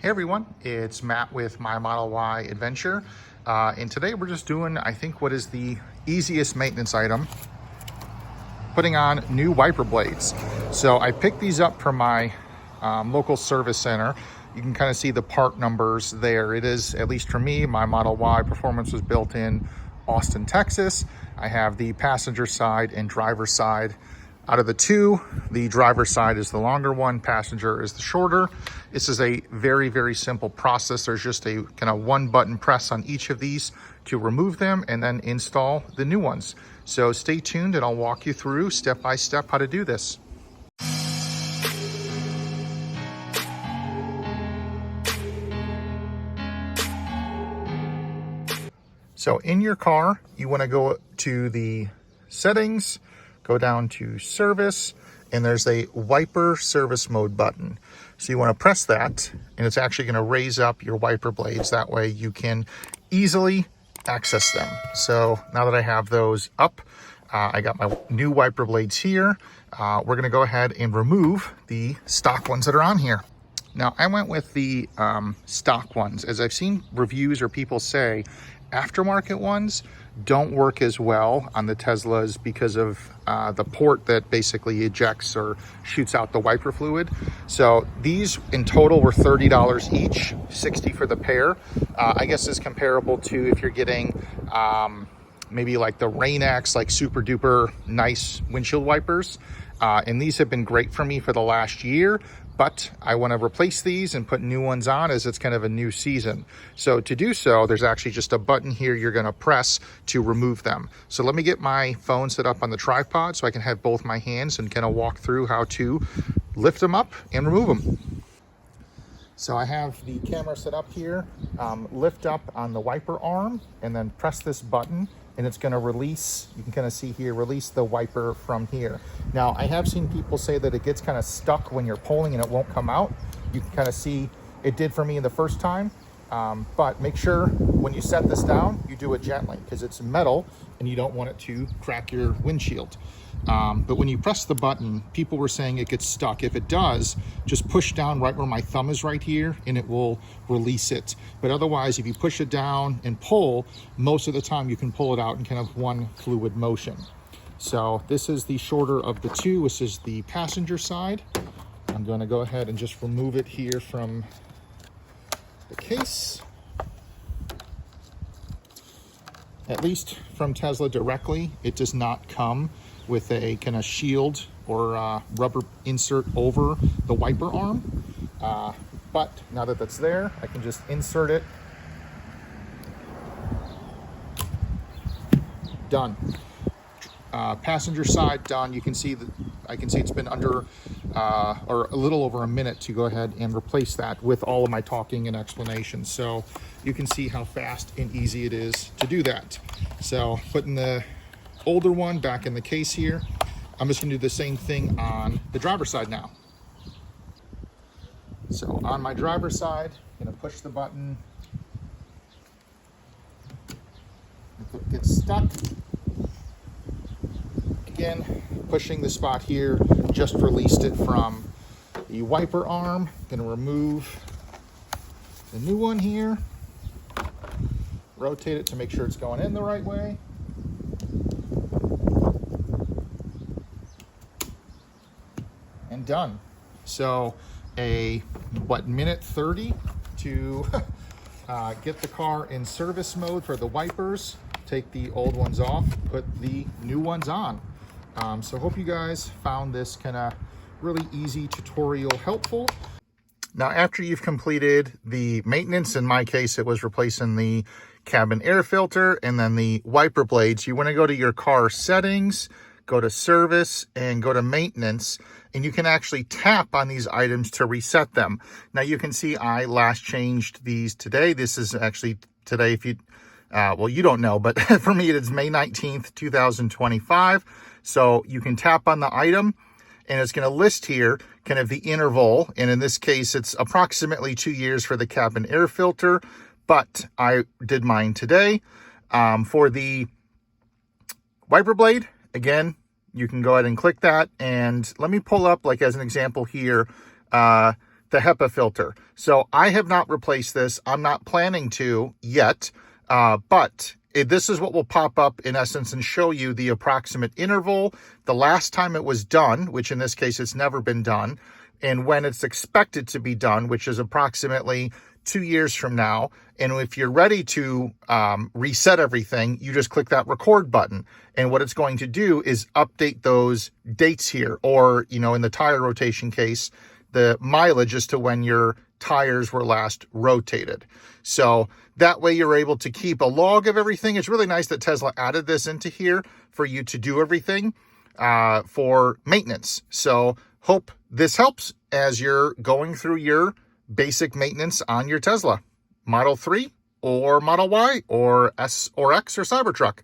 Hey everyone, it's Matt with My Model Y Adventure. And today we're just doing, I think, what is the easiest maintenance item, putting on new wiper blades. So I picked these up from my local service center. You can kind of see the part numbers there. It is, at least for me, my Model Y Performance was built in Austin, Texas. I have the passenger side and driver side. Out of the two, the driver's side is the longer one, passenger is the shorter. This is a very, very simple process. There's just a kind of one button press on each of these to remove them and then install the new ones. So stay tuned and I'll walk you through step by step how to do this. So in your car, you want to go to the settings, go down to service, and there's a wiper service mode button. So you want to press that, and it's actually going to raise up your wiper blades. That way you can easily access them. So now that I have those up, I got my new wiper blades here. We're going to go ahead and remove the stock ones that are on here. Now I went with the stock ones, as I've seen reviews or people say aftermarket ones don't work as well on the Teslas because of the port that basically ejects or shoots out the wiper fluid. So these in total were $30 each, $60 for the pair. I guess is comparable to if you're getting maybe like the Rain-X, like super duper nice windshield wipers. And these have been great for me for the last year, but I want to replace these and put new ones on as it's kind of a new season. So to do so, there's actually just a button here you're going to press to remove them. So let me get my phone set up on the tripod so I can have both my hands and kind of walk through how to lift them up and remove them. So I have the camera set up here, lift up on the wiper arm and then press this button and it's going to release, you can kind of see here, release the wiper from here. Now I have seen people say that it gets kind of stuck when you're pulling and it won't come out. You can kind of see it did for me the first time, but make sure when you set this down, you do it gently because it's metal and you don't want it to crack your windshield. But when you press the button, people were saying it gets stuck. If it does, just push down right where my thumb is right here and it will release it. But otherwise, if you push it down and pull, most of the time you can pull it out in kind of one fluid motion. So this is the shorter of the two. This is the passenger side. I'm going to go ahead and just remove it here from the case. At least from Tesla directly, it does not come with a kind of shield or rubber insert over the wiper arm. But now that that's there, I can just insert it. Done. Passenger side done. You can see that I can see it's been under or a little over a minute to go ahead and replace that with all of my talking and explanation. So you can see how fast and easy it is to do that. So putting the older one back in the case here, I'm just gonna do the same thing on the driver's side now. So on my driver's side, I'm gonna push the button. If it gets stuck, again, pushing the spot here, just released it from the wiper arm. Gonna remove the new one here. Rotate it to make sure it's going in the right way. And done. So minute 30 to get the car in service mode for the wipers, take the old ones off, put the new ones on. So hope you guys found this kind of really easy tutorial helpful. Now, after you've completed the maintenance, in my case, it was replacing the cabin air filter and then the wiper blades, you want to go to your car settings, go to service and go to maintenance, and you can actually tap on these items to reset them. Now you can see I last changed these today. This is actually today, if you, well, you don't know, but for me, it is May 19th, 2025. So you can tap on the item and it's going to list here kind of the interval. And in this case, it's approximately 2 years for the cabin air filter, but I did mine today. For the wiper blade, again, you can go ahead and click that. And let me pull up, like as an example here, the HEPA filter. So I have not replaced this. I'm not planning to yet, but this is what will pop up in essence and show you the approximate interval, the last time it was done, which in this case it's never been done, and when it's expected to be done, which is approximately 2 years from now. And if you're ready to reset everything, you just click that record button. And what it's going to do is update those dates here, or, in the tire rotation case, the mileage as to when your tires were last rotated. So that way you're able to keep a log of everything. It's really nice that Tesla added this into here for you to do everything for maintenance. So hope this helps as you're going through your basic maintenance on your Tesla Model 3 or Model Y or S or X or Cybertruck.